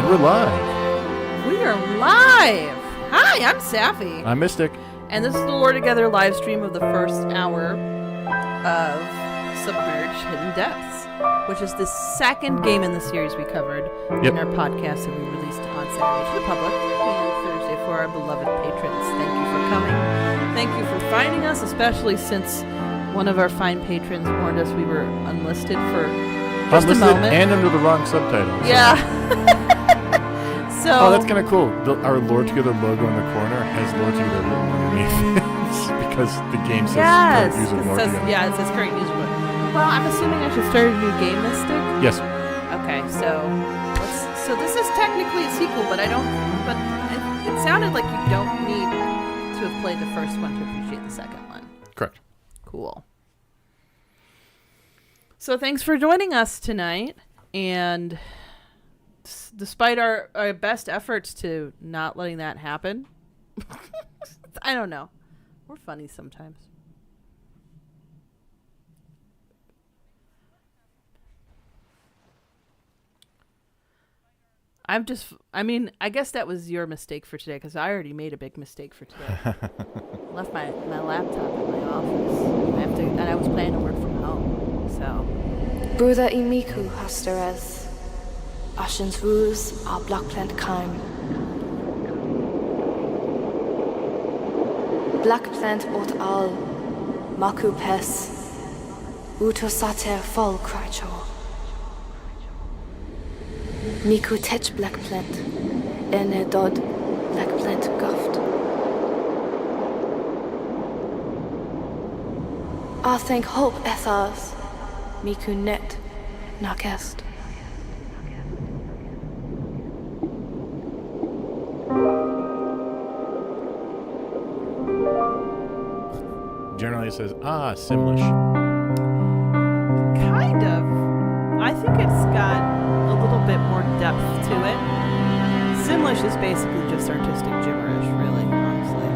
We're live. We are live. Hi, I'm Sapphy. I'm Mystic. And this is the Lore Together live stream of the first hour of Submerged Hidden Depths, which is the second game in the series we covered in our podcast that we released on Saturday to the public and Thursday for our beloved patrons. Thank you for coming. Thank you for finding us, especially since one of our fine patrons warned us we were unlisted for just a moment. And under the wrong subtitles. Yeah. Oh, that's kind of cool. Our Lore Together logo in the corner has Lore Together written underneath because the game says current user Lore Together. Yeah, it says current user. Well, I'm assuming I should start a new game, Mystic? Yes. Okay, so this is technically a sequel, but it sounded like you don't need to have played the first one to appreciate the second one. Correct. Cool. So thanks for joining us tonight, and despite our best efforts to not letting that happen, I don't know. We're funny sometimes. I guess that was your mistake for today, because I already made a big mistake for today. Left my laptop in my office. And I was planning to work from home, so. Brother Imiku Hasteres. Ashen's ruse are black plant kime. Black plant ot al, maku pes, uto sater fall krycho. Miku tech black plant, ene dod black plant guft. I thank hope ethars, miku net nakest. Generally it says, Simlish. Kind of. I think it's got a little bit more depth to it. Simlish is basically just artistic gibberish, really, honestly.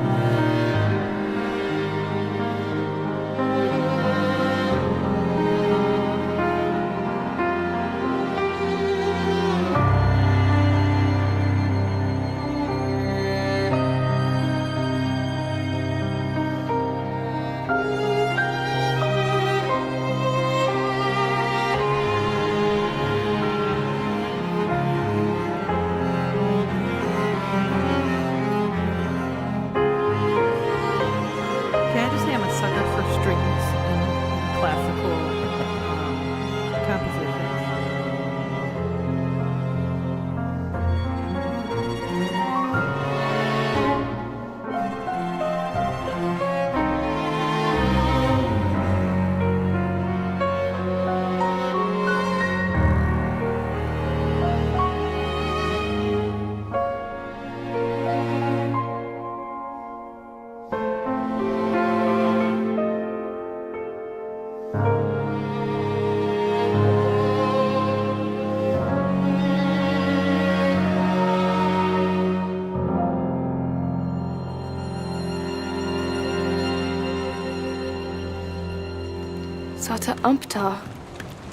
Sata umpta,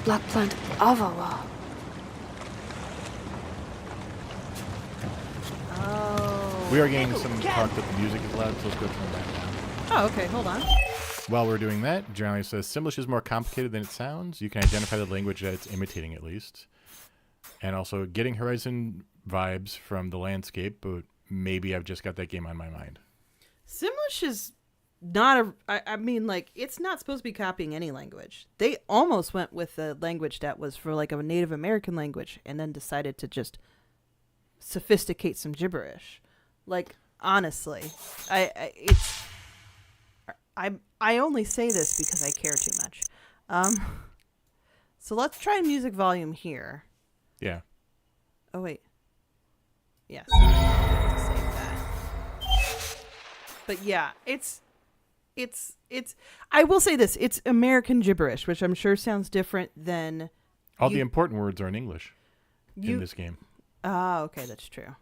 black plant avawa. Oh. We are getting some talk that the music is loud, so let's go turn that down. Oh, okay, hold on. While we're doing that, Johnny says Simlish is more complicated than it sounds. You can identify the language that it's imitating at least. And also getting Horizon vibes from the landscape, but maybe I've just got that game on my mind. Simlish is not I mean, like, it's not supposed to be copying any language. They almost went with a language that was for like a Native American language and then decided to just sophisticate some gibberish. Like, honestly, I only say this because I care too much. So let's try music volume here. Yeah. Oh, wait. Yes. Yeah, to save that. But yeah, it's I will say this, it's American gibberish, which I'm sure sounds different than all the important words are in English in this game. Ah, okay, that's true.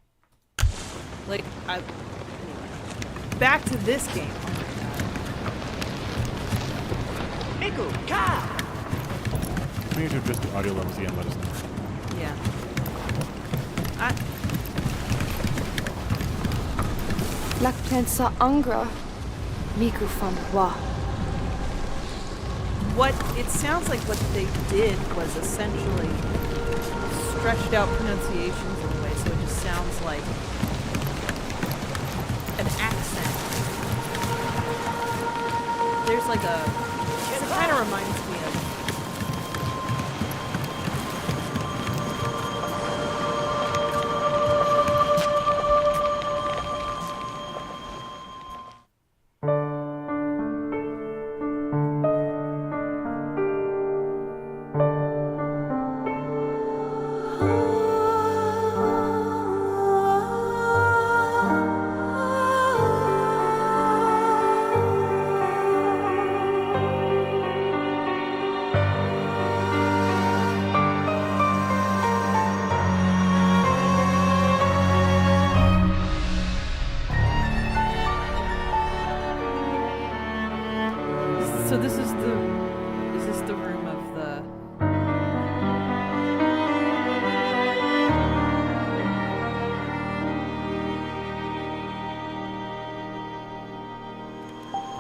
Like, anyway. Back to this game. Miku, ka! We need to adjust the audio levels again, let us know. Yeah. Lak pensa angra. Miku fan wa. What it sounds like what they did was essentially stretched out pronunciations in a way, so it just sounds like an accent. There's like it kind of reminds me of So this is the room of the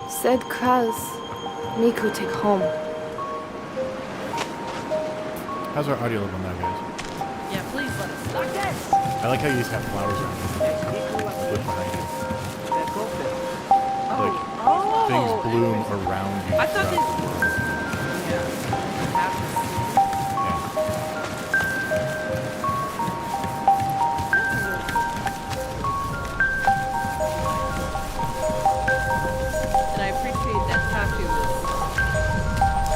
Said Kraz. Miku take home. How's our audio level now, guys? Yeah, please let us know. I like how you just have flowers around with behind you. Like, things bloom around you. I thought throughout the world. And I appreciate that tattoo is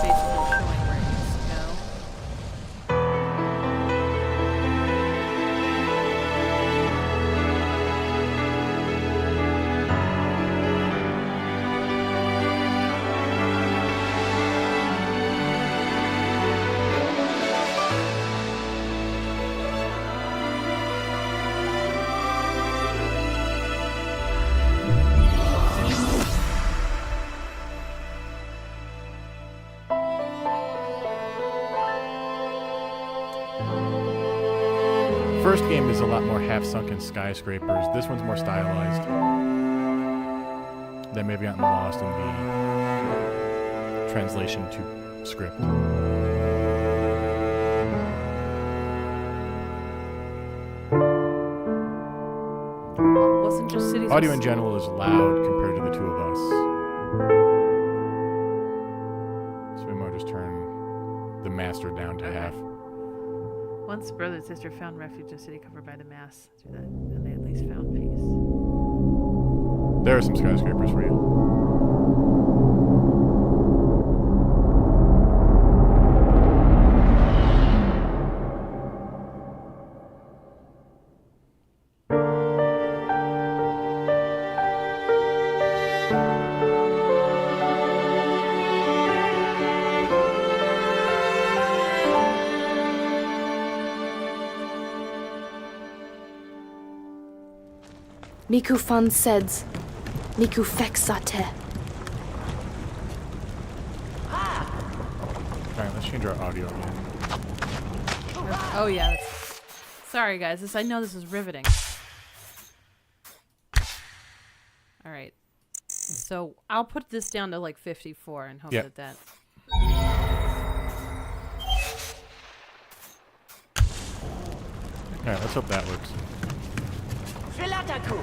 basically showing where it needs to go. First game is a lot more half-sunken skyscrapers. This one's more stylized. That may have gotten lost in the translation to script. Wasn't just cities. Audio in general is loud compared to the two of us. So we might just turn the master down to half. Once brother and sister found refuge in a city covered by the mass, through that, and they at least found peace. There are some skyscrapers for you. Miku fan seds. Miku fexate. Alright, let's change our audio again. Oh yeah. Sorry guys, I know this is riveting. All right. So I'll put this down to like 54 and hope Yep. that. All right, let's hope that works. Filataku.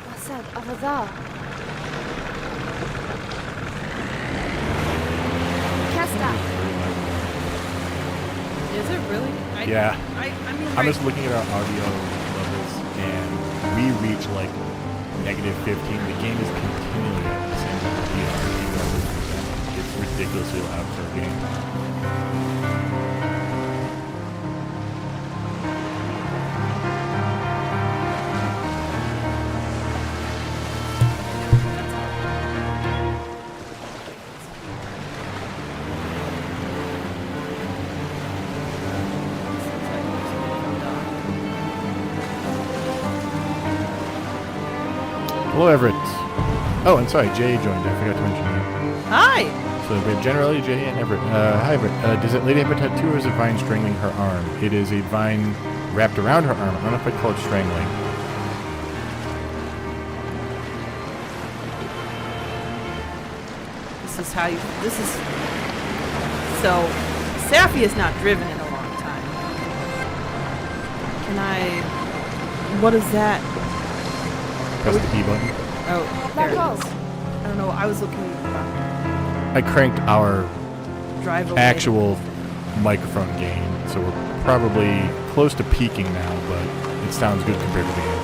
What's that over there? Kesta. Is it really? Yeah. I mean, I'm right, just looking at our audio levels, and we reach like negative 15. The game is continually at the same level we are, even though it's ridiculously loud for a game. Hello, Everett. Oh, and sorry, Jay joined. I forgot to mention that. Hi. So we have generally Jay and Everett. Hi, Everett. Does that lady have a tattoo or is a vine strangling her arm? It is a vine wrapped around her arm. I don't know if I'd call it strangling. This is how you. This is. So, Sapphy has not driven in a long time. Can I? What is that? Press the B button. Oh, there it is. I don't know. I was looking. I cranked our Drive away. actual microphone gain, so we're probably close to peaking now, but it sounds good compared to the game.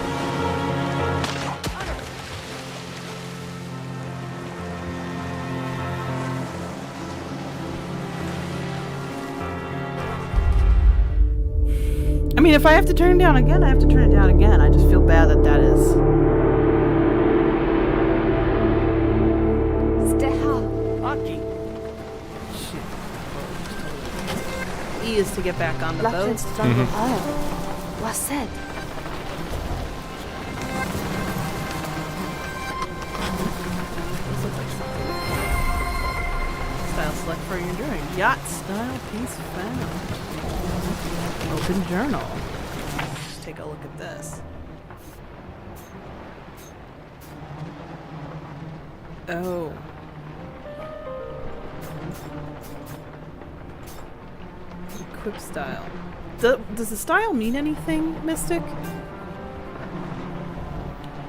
I mean, if I have to turn it down again, I have to turn it down again. I just feel bad that that is. Steha. Aki. E is to get back on the boat. Lapland's jungle oil. What's that? Style select for your journey. Yacht style piece found. Open journal. Let's take a look at this. Oh. Equip style. Does the style mean anything, Mystic?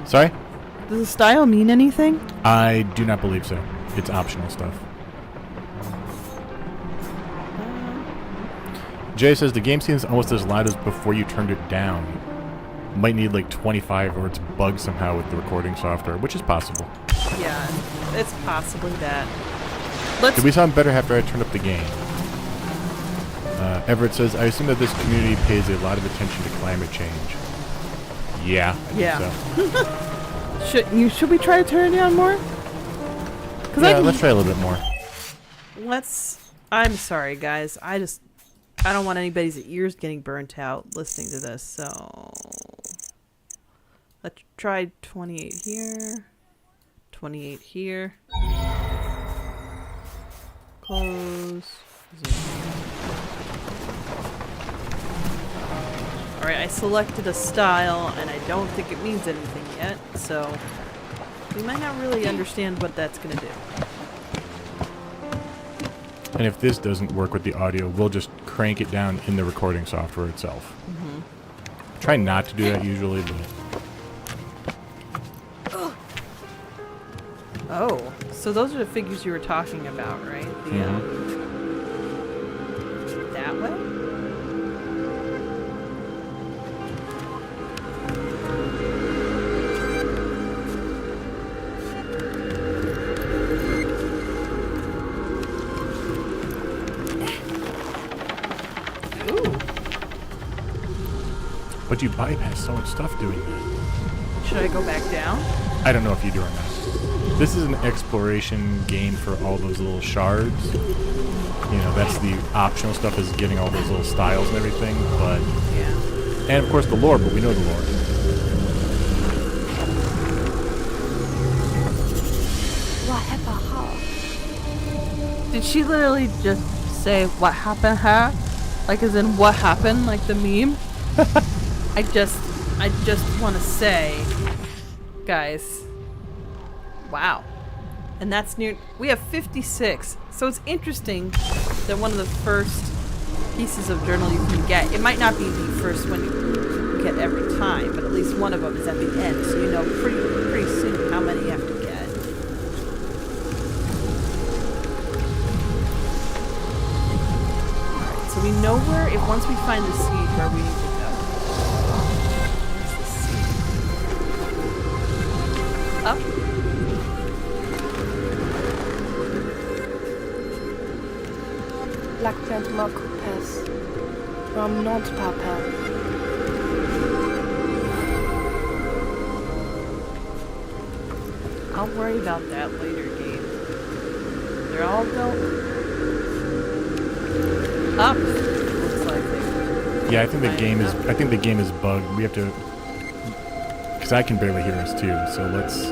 Sorry? Does the style mean anything? I do not believe so. It's optional stuff. Jay says the game seems almost as loud as before you turned it down. Might need like 25 or it's bugged somehow with the recording software, which is possible. Yeah, it's possibly that. Let's. Did we sound better after I turned up the game? Everett says, I assume that this community pays a lot of attention to climate change. Yeah. I think Yeah. so. Should we try to turn it down more? Yeah, let's try a little bit more. I'm sorry, guys. I don't want anybody's ears getting burnt out listening to this. So let's try 28 here, 28 here. Close. All right, I selected a style, and I don't think it means anything yet. So we might not really understand what that's gonna do. And if this doesn't work with the audio, we'll just crank it down in the recording software itself. Try not to do that usually, but Oh, so those are the figures you were talking about, right? That way? Ooh. but you bypass so much stuff doing that. Should I go back down? I don't know if you do or not. This is an exploration game for all those little shards. You know, that's the optional stuff, is getting all those little styles and everything. But Yeah. and of course the lore, but we know the lore. What happened? Did she literally just say what happened her? Like as in what happened, like the meme? I just want to say, guys, wow. And that's near, we have 56. So it's interesting that one of the first pieces of journal you can get, it might not be the first one you get every time, but at least one of them is at the end. So you know pretty soon how many you have to get. Alright, so we know where, if once we find the seed, where we need to go. Where's the seed? Up. Blackprint Maku Pass. Ram Not Papa. I'll worry about that later, game. They're all going up. Looks like they. Yeah, I think the Fine, game is. up. I think the game is bugged. We have to, because I can barely hear us too. So let's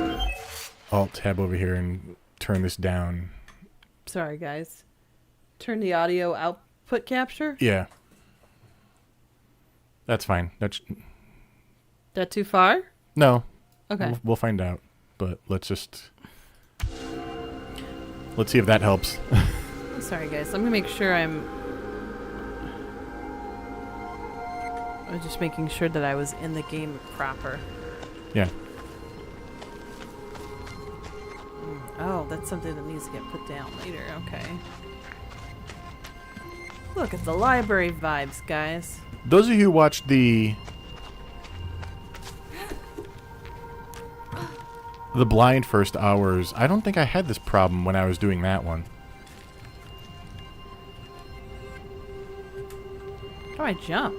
alt tab over here and turn this down. Sorry, guys. Turn the audio output capture. Yeah, that's fine. That's That too far? no. Okay. We'll find out. But let's see if that helps. Sorry, guys. I'm gonna make sure I was just making sure that I was in the game proper. Yeah. Oh, that's something that needs to get put down later. Okay. Look at the library vibes, guys. Those of you who watched the blind first hours, I don't think I had this problem when I was doing that one. How do I jump?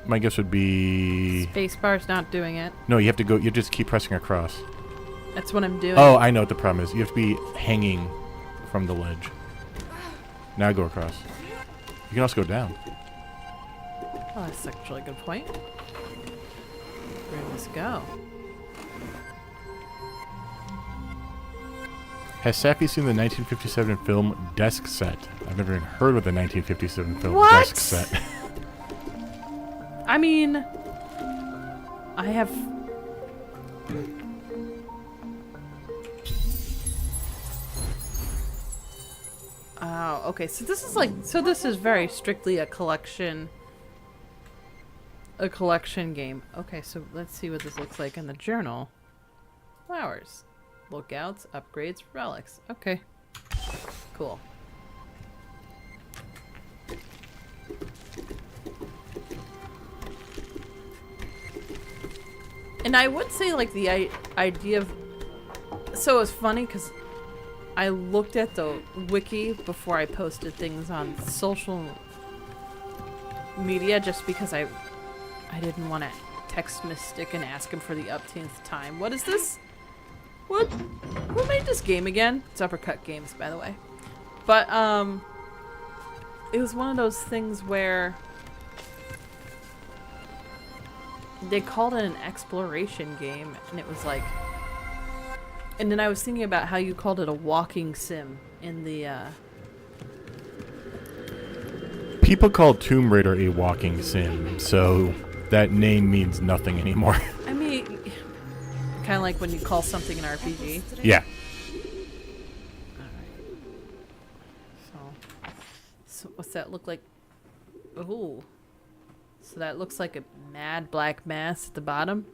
My guess would be Spacebar's not doing it. no. You have to go. You just keep pressing across. That's what I'm doing. Oh, I know what the problem is. You have to be hanging from the ledge. Now go across. You can also go down. Oh, that's actually a good point. Where did this go? Has Sapphy seen the 1957 film Desk Set? I've never even heard of the 1957 film What? Desk Set. I mean, I have. Oh, okay. So this is like, so this is very strictly a collection game. Okay, so let's see what this looks like in the journal. Flowers, lookouts, upgrades, relics. Okay, cool. And I would say, like, the idea of... So it's funny, because I looked at the wiki before I posted things on social media, just because I didn't want to text Mystic and ask him for the upteenth time. What is this? What? Who made this game again? It's Uppercut Games, by the way. But, it was one of those things where... they called it an exploration game, and it was like... And then I was thinking about how you called it a walking sim in the, People call Tomb Raider a walking sim, so that name means nothing anymore. I mean, kind of like when you call something an RPG. Yeah. So what's that look like? Ooh. So that looks like a mad black mass at the bottom.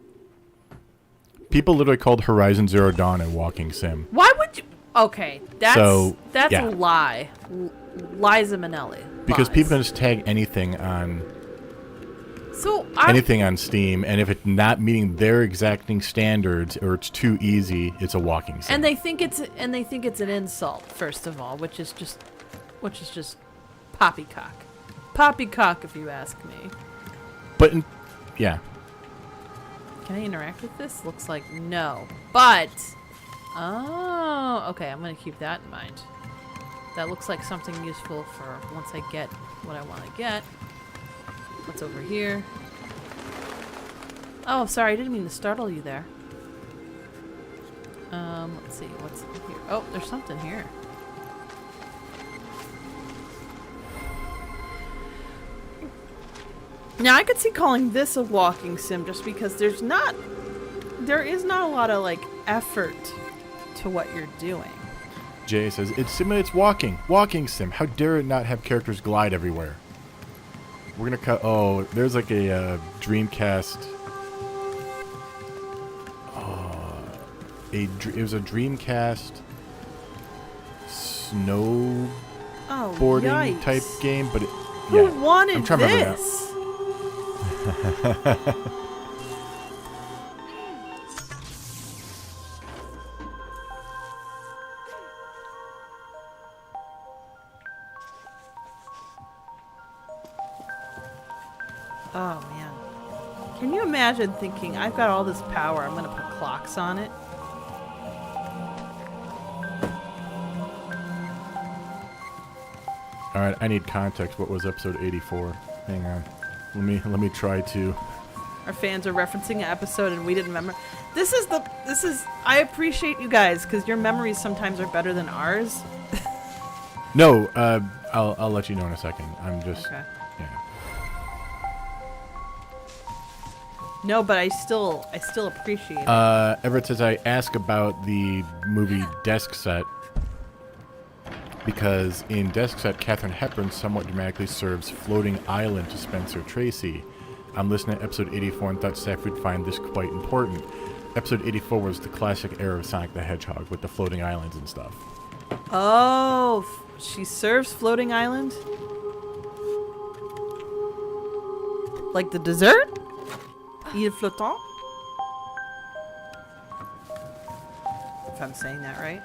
People literally called Horizon Zero Dawn a walking sim. Why would you? Okay, that's yeah. a lie. Liza Minnelli. Because Lies. people can just tag anything on So Steam, and if it's not meeting their exacting standards or it's too easy, it's a walking sim. and they think it's an insult, first of all, which is just poppycock. Poppycock, if you ask me. But yeah. Can I interact with this? Looks like no. But, oh, okay, I'm going to keep that in mind. That looks like something useful for once I get what I want to get. What's over here? Oh, sorry, I didn't mean to startle you there. Let's see, what's here? Oh, there's something here. Now, I could see calling this a walking sim just because there is not a lot of, like, effort to what you're doing. Jay says, it simulates walking. Walking sim. How dare it not have characters glide everywhere? We're going to cut... Oh, there's like a Dreamcast... It was a Dreamcast snowboarding type game, but Who wanted I'm trying to remember this? Oh man. Can you imagine thinking, I've got all this power, I'm gonna put clocks on it? Alright, I need context. What was episode 84? Hang on. Let me try to... Our fans are referencing an episode and we didn't remember. I appreciate you guys, because your memories sometimes are better than ours. No, I'll let you know in a second. I'm just... Okay. Yeah. No, but I still appreciate it. Everett says, I ask about the movie Desk Set because in Desk Set, Katharine Hepburn somewhat dramatically serves Floating Island to Spencer Tracy. I'm listening to episode 84 and thought Sapphy would find this quite important. Episode 84 was the classic era of Sonic the Hedgehog with the floating islands and stuff. Oh, she serves Floating Island? Like the dessert? Île flottant? If I'm saying that right.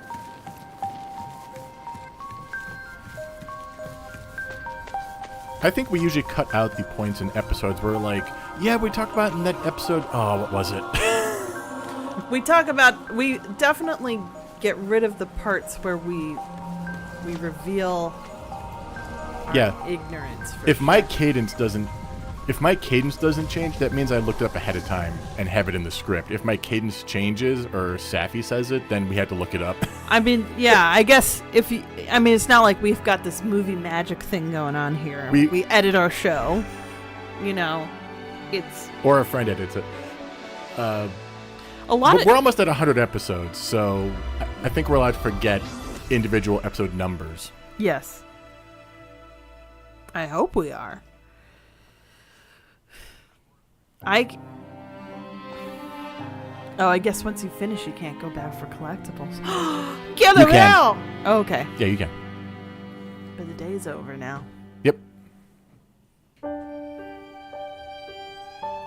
I think we usually cut out the points in episodes where like, yeah, we talked about in that episode. Oh, what was it? We definitely get rid of the parts where we reveal our ignorance. If my cadence doesn't change, that means I looked it up ahead of time and have it in the script. If my cadence changes or Sapphy says it, then we had to look it up. I mean, yeah, I guess it's not like we've got this movie magic thing going on here. We edit our show, or a friend edits it. We're almost at 100 episodes, so I think we're allowed to forget individual episode numbers. Yes. I hope we are. I guess once you finish, you can't go back for collectibles. Get them out! Oh, okay. Yeah, you can. But the day's over now. Yep.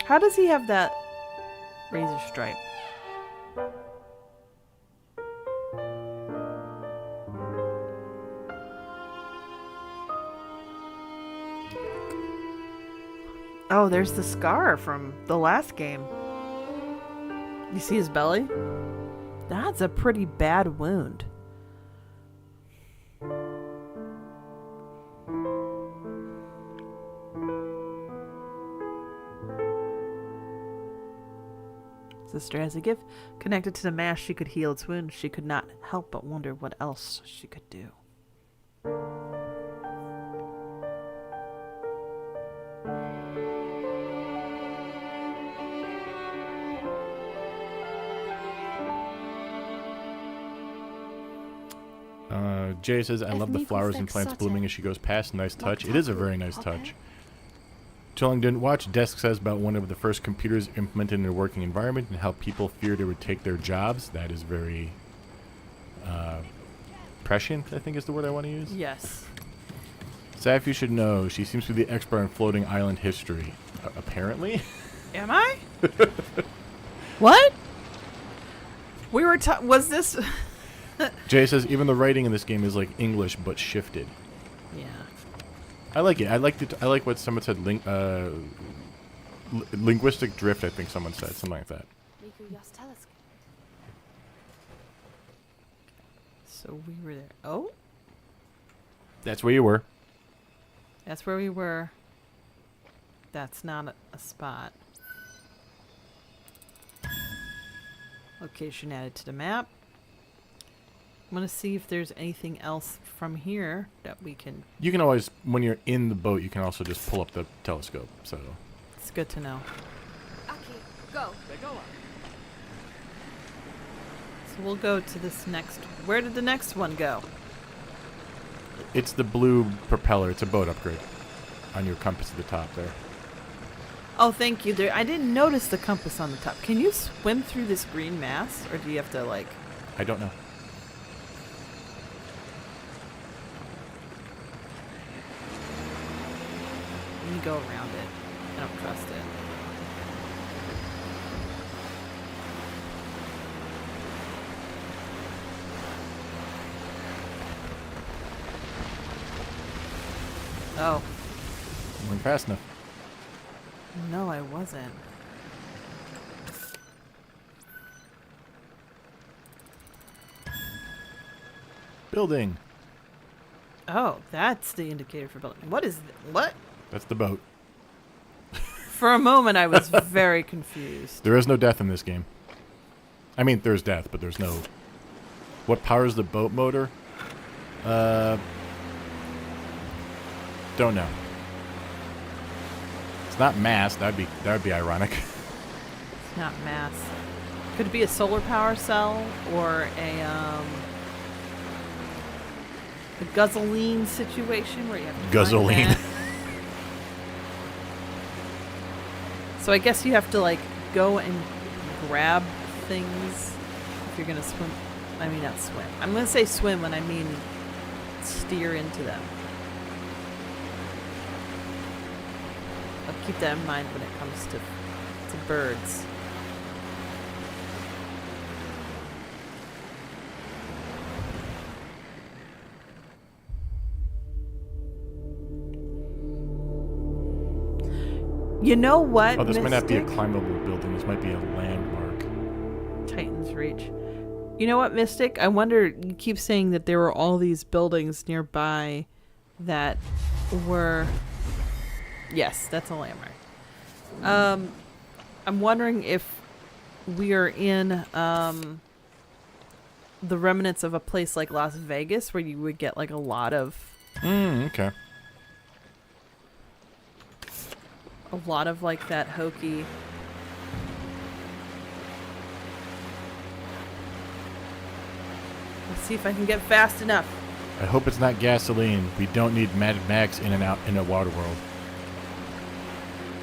How does he have that razor stripe? Oh, there's the scar from the last game. You see his belly? That's a pretty bad wound. Sister has a gift connected to the mask. She could heal its wound. She could not help but wonder what else she could do. Jay says, I love the flowers and plants blooming as she goes past. Nice touch. It is a very nice touch. Chilling didn't watch. Desk says about one of the first computers implemented in a working environment and how people feared it would take their jobs. That is very prescient, I think is the word I want to use. Yes. Sapphy should know. She seems to be the expert on floating island history. Apparently. Am I? What? Was this... Jay says even the writing in this game is like English but shifted. Yeah. I like it. I like what someone said. linguistic drift, I think someone said. Something like that. Miku Yas telescope. So we were there. Oh, That's where you were. that's where we were. That's not a spot. Location added to the map. I'm going to see if there's anything else from here that we can... You can always, when you're in the boat, you can also just pull up the telescope. So It's good to know. Aki, go. So we'll go to this next... Where did the next one go? it's the blue propeller. It's a boat upgrade on your compass at the top there. Oh, thank you. I didn't notice the compass on the top. Can you swim through this green mass? Or do you have to, like... I don't know. You go around it. I don't trust it. Oh. You weren't fast enough. No, I wasn't. Building. Oh, that's the indicator for building. What is... What? That's the boat. For a moment, I was very confused. There is no death in this game. I mean, there's death, but there's no... What powers the boat motor? Don't know. It's not mass. That would be ironic. It's not mass. Could it be a solar power cell or a guzzling situation where you have to Guzzling. find that? So I guess you have to like go and grab things if you're gonna swim. I mean, not swim. I'm gonna say swim when I mean steer into them. I'll keep that in mind when it comes to birds. You know what? Oh, this might not be a Mystic? climbable building. This might be a landmark. Titan's Reach. You know what, Mystic? I wonder, you keep saying that there were all these buildings nearby that were... Yes, that's a landmark. I'm wondering if we are in the remnants of a place like Las Vegas where you would get like a lot of... Okay. A lot of like that hokey... Let's see if I can get fast enough. I hope it's not gasoline. We don't need Mad Max in and out in a water world.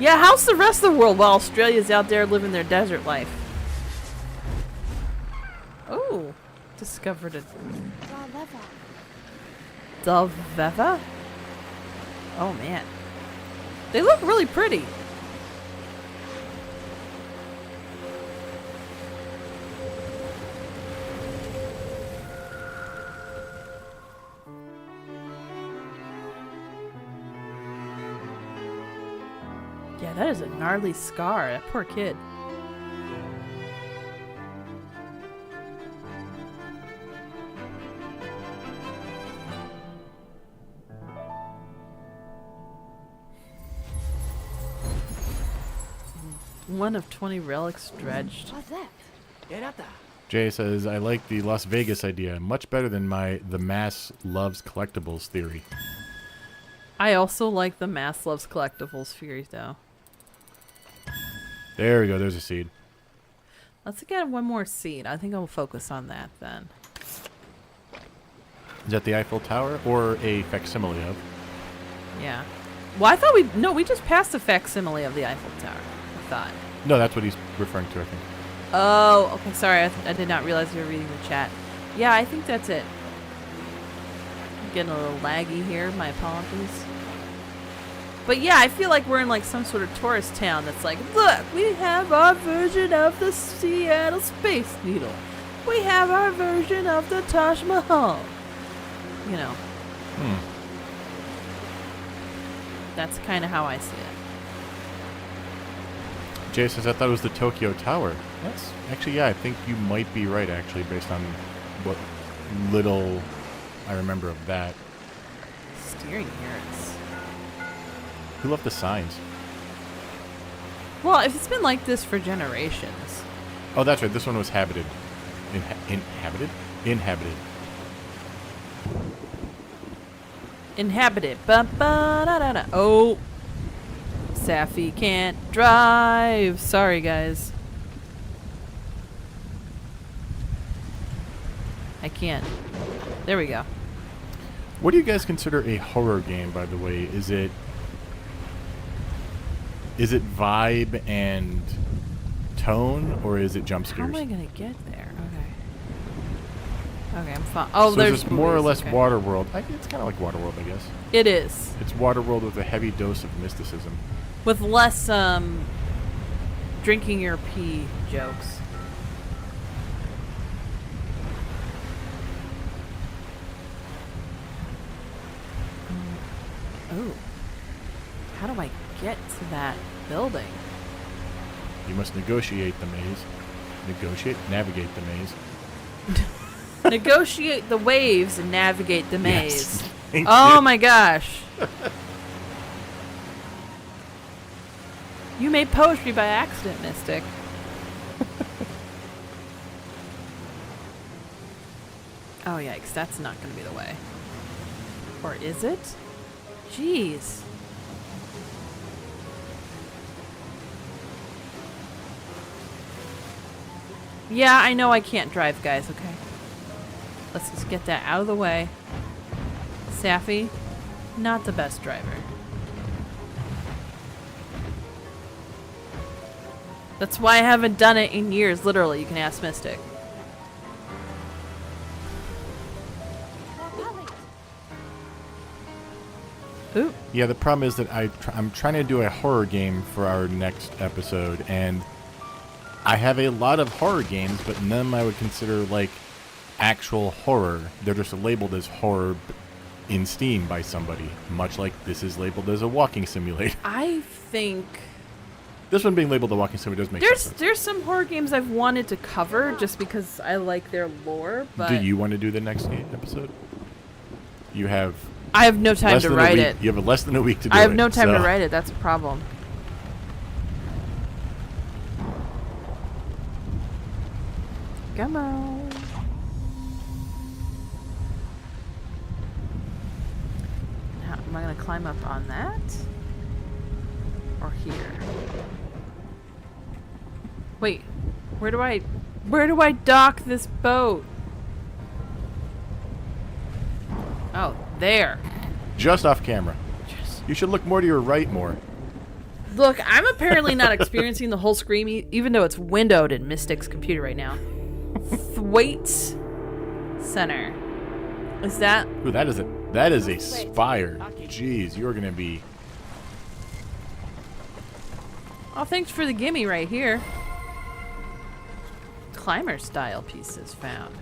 Yeah, how's the rest of the world while Australia's out there living their desert life? Oh, discovered a Dalveva? Oh man. They look really pretty. Yeah, that is a gnarly scar. That poor kid. One of 20 relics dredged. What's that? Jay says, I like the Las Vegas idea. Much better than the mass loves collectibles theory. I also like the Mass Loves Collectibles theory, though. There we go. There's a seed. Let's get one more seed. I think I'll focus on that then. Is that the Eiffel Tower or a facsimile of? Yeah. Well, I thought we just passed the facsimile of the Eiffel Tower. I thought. No, that's what he's referring to, I think. Oh, okay. Sorry, I did not realize you were reading the chat. Yeah, I think that's it. I'm getting a little laggy here. My apologies. But yeah, I feel like we're in like some sort of tourist town that's like, look, we have our version of the Seattle Space Needle. We have our version of the Taj Mahal. You know. That's kind of how I see it. Jay says, I thought it was the Tokyo Tower. That's actually, yeah, I think you might be right, actually, based on what little I remember of that. Steering hurts. Who left the signs? Well, if it's been like this for generations. Oh, that's right. This one was habited. Inhabited? Inhabited. Inhabited. Ba-ba-da-da-da. Oh. Sapphy can't drive. Sorry, guys. I can't. There we go. What do you guys consider a horror game, by the way? Is it vibe and tone, or is it jump How scares? am I gonna get there? Okay. Okay, I'm fine. Oh, so there's it's more or movies, less okay. Waterworld. It's kind of like Waterworld, I guess. It is. It's Waterworld with a heavy dose of mysticism. With less drinking your pee jokes. Oh. How do I get to that building? You must negotiate the maze. Navigate the maze. Negotiate the waves and navigate the maze. Yes. Thank Oh you. my gosh. You made poetry by accident, Mystic. Oh, yikes. That's not going to be the way. Or is it? Jeez. Yeah, I know I can't drive, guys, okay? Let's just get that out of the way. Sapphy, not the best driver. That's why I haven't done it in years, literally. You can ask Mystic. Ooh. Yeah, the problem is that I'm trying to do a horror game for our next episode, and I have a lot of horror games, but none of them I would consider like actual horror. They're just labeled as horror in Steam by somebody, much like this is labeled as a walking simulator. I think This one being labeled a walking simulator does make sense. there's some horror games I've wanted to cover just because I like their lore, but Do you want to do the next episode? You have I have no time less to than a write week. it. You have less than a week to do it. I have no time to so- write it. That's a problem. Come on. Now, am I going to climb up on that? Or here? Wait. Where do I dock this boat? Oh, there. Just off camera. You should look more to your right more. Look, I'm apparently not experiencing the whole screen, even though it's windowed in Mystic's computer right now. Thwaite Center. Is that? Ooh, that is a spire. Jeez, you're gonna be. Oh, thanks for the gimme right here. Climber style pieces found.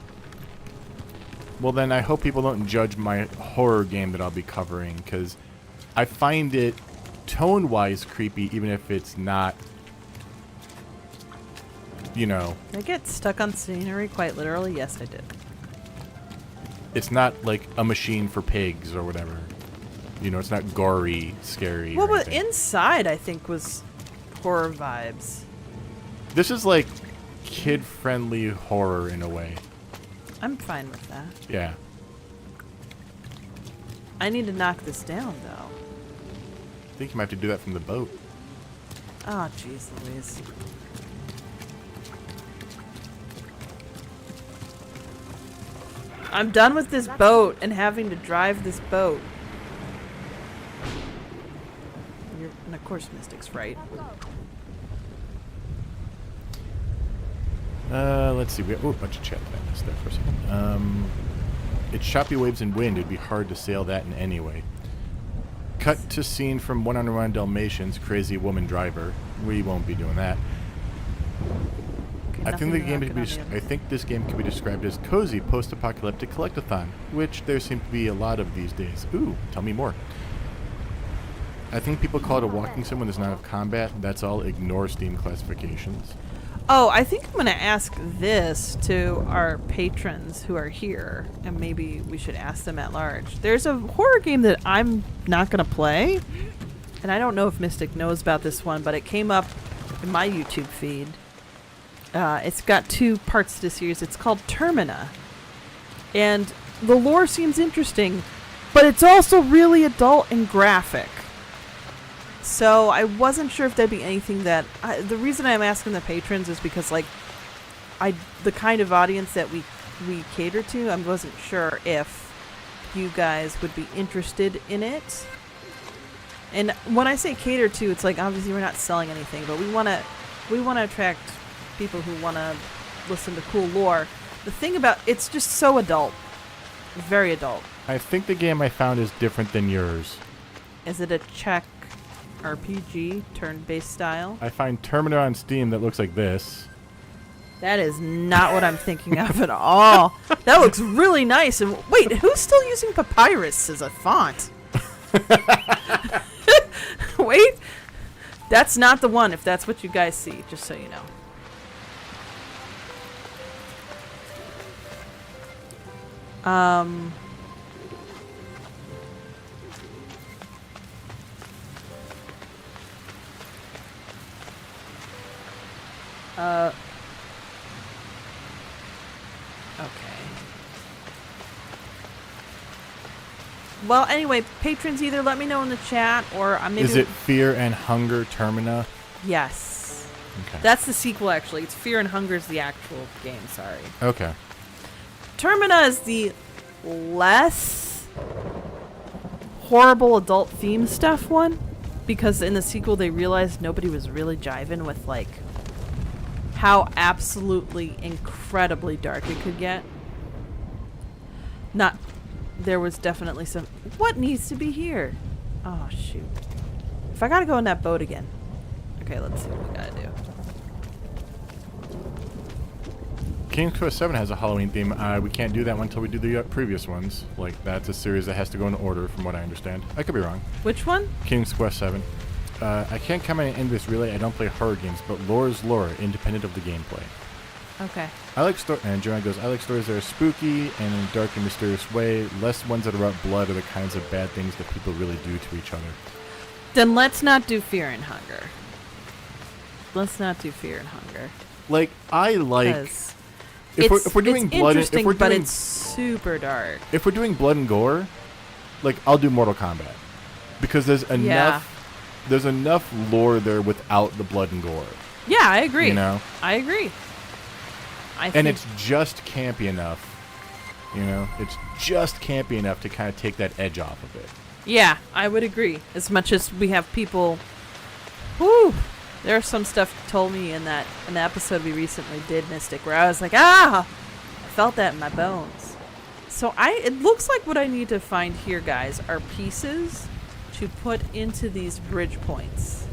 Well, then I hope people don't judge my horror game that I'll be covering, because I find it tone-wise creepy, even if it's not, you know, Did I get stuck on scenery quite literally? Yes, I did. it's not like a machine for pigs or whatever. You know, it's not gory, scary. Well, or but anything. inside I think was horror vibes. This is like kid-friendly horror in a way. I'm fine with that. Yeah. I need to knock this down, though. I think you might have to do that from the boat. Oh, jeez Louise. I'm done with this boat and having to drive this boat. And of course Mystic's right. Let's see. We have a bunch of chat that I missed there for a second. It's choppy waves and wind. It'd be hard to sail that in any way. Cut to scene from 101 Dalmatians, Crazy Woman Driver. We won't be doing that. I think this game could be described as cozy post-apocalyptic collectathon, which there seem to be a lot of these days. Ooh, tell me more. I think people call it a walking sim when there's not enough combat. That's all. Ignore Steam classifications. Oh, I think I'm going to ask this to our patrons who are here, and maybe we should ask them at large. There's a horror game that I'm not going to play, and I don't know if Mystic knows about this one, but it came up in my YouTube feed. It's got 2 parts to the series. It's called Termina, and the lore seems interesting, but it's also really adult and graphic. So I wasn't sure if there'd be anything that... the reason I'm asking the patrons is because, like, the kind of audience that we cater to, I wasn't sure if you guys would be interested in it. And when I say cater to, it's like, obviously we're not selling anything, but we want to attract people who want to listen to cool lore. The thing about... it's just so adult. Very adult. I think the game I found is different than yours. Is it a Czech RPG, turn-based style? I find Terminator on Steam that looks like this. That is not what I'm thinking of at all. That looks really nice. And wait, who's still using Papyrus as a font? Wait, that's not the one, if that's what you guys see, just so you know. Okay. Well, anyway, patrons, either let me know in the chat or maybe... Is it Fear and Hunger Termina? Yes. Okay. That's the sequel, actually. It's Fear and Hunger is the actual game, sorry. Okay. Termina is the less horrible adult theme stuff one, because in the sequel they realized nobody was really jiving with, like, how absolutely incredibly dark it could get. There was definitely some... What needs to be here? Oh, shoot. If I gotta go in that boat again. Okay, let's see what we gotta do. King's Quest 7 has a Halloween theme. We can't do that one until we do the previous ones. Like, that's a series that has to go in order, from what I understand. I could be wrong. Which one? King's Quest 7. I can't comment on this really. I don't play horror games, but lore is lore, independent of the gameplay. Okay. I like and Joanne goes, I like stories that are spooky and in a dark and mysterious way. Less ones that are about blood or the kinds of bad things that people really do to each other. Then let's not do Fear and Hunger. Let's not do Fear and Hunger. Like, I like... 'Cause if we're doing it's blood, interesting, if we're but doing, it's super dark. if we're doing blood and gore, like, I'll do Mortal Kombat, because there's enough lore there without the blood and gore. Yeah, I agree. You know, I agree. and it's just campy enough. You know, it's just campy enough to kind of take that edge off of it. Yeah, I would agree. As much as we have people, whoo, there's some stuff told me in the episode we recently did, Mystic, where I was like, I felt that in my bones. So it looks like what I need to find here, guys, are pieces to put into these bridge points.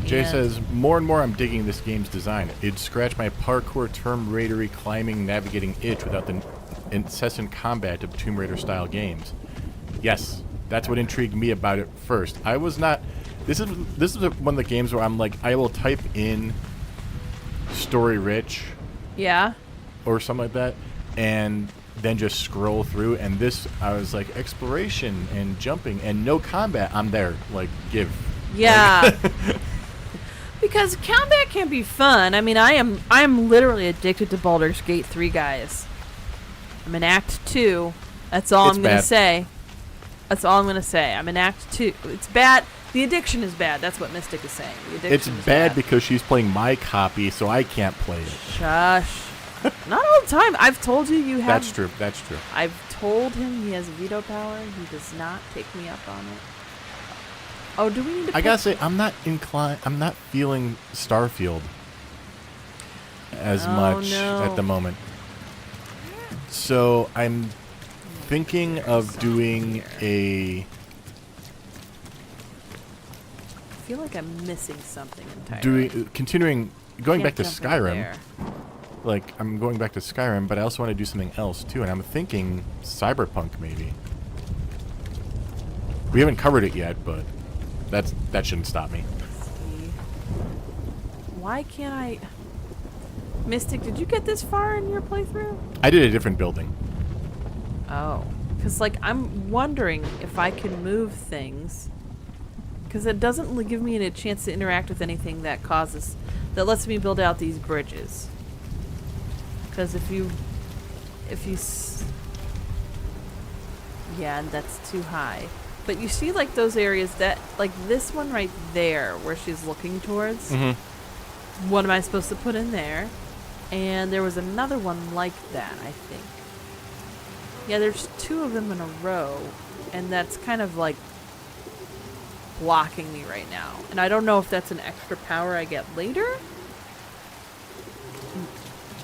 Jay And- says, more and more I'm digging this game's design. It'd scratch my parkour, Tomb Raidery, climbing, navigating itch without the incessant combat of Tomb Raider style games. Yes, that's what intrigued me about it first. I was not... This is one of the games where I'm like, I will type in story rich Yeah. or something like that, and then just scroll through, and this, I was like, exploration and jumping and no combat. I'm there, like, give. Yeah. Because combat can be fun. I mean, I'm literally addicted to Baldur's Gate 3, guys. I'm in Act 2. That's all It's I'm going to bad. say. That's all I'm going to say. I'm in Act 2. It's bad. The addiction is bad. That's what Mystic is saying. The addiction It's is bad because she's playing my copy, so I can't play it. Shush. Not all the time. I've told you have... That's true. That's true. I've told him he has veto power. He does not take me up on it. Oh, do we need to... I gotta say, I'm not feeling Starfield as much at the moment. So I'm thinking of doing a... I feel like I'm missing something entirely. Going back to Can't jump over Skyrim. there. Like, I'm going back to Skyrim, but I also want to do something else too, and I'm thinking Cyberpunk maybe. We haven't covered it yet, but That shouldn't stop me. Why can't I... Mystic, did you get this far in your playthrough? I did a different building. Oh. Because, like, I'm wondering if I can move things. Because it doesn't give me a chance to interact with anything that lets me build out these bridges. Because yeah, that's too high. But you see, like, those areas that, like, this one right there where she's looking towards. Mm-hmm. What am I supposed to put in there? And there was another one like that, I think. Yeah, there's 2 of them in a row. And that's kind of, like, blocking me right now. And I don't know if that's an extra power I get later.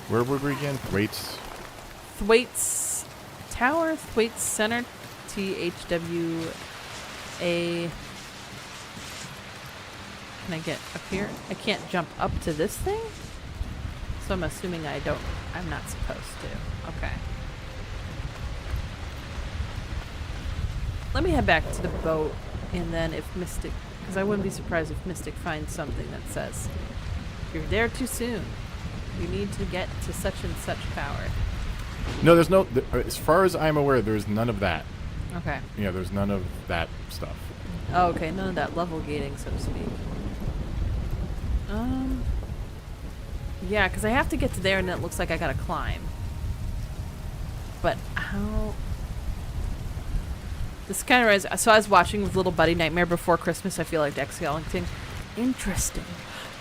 Where were we again? Thwaites Tower, Thwaites Center, THWA. Can I get up here? I can't jump up to this thing? So I'm assuming I'm not supposed to. Okay. Let me head back to the boat, and then if Mystic... Because I wouldn't be surprised if Mystic finds something that says, you're there too soon. You need to get to such and such power. No, there's no... as far as I'm aware, there's none of that. Okay. Yeah, there's none of that stuff. Oh, okay. None of that level gating, so to speak. Yeah, because I have to get to there, and it looks like I gotta climb. But how... This kind of... So I was watching with Little Buddy Nightmare Before Christmas. I feel like Skellington. Interesting.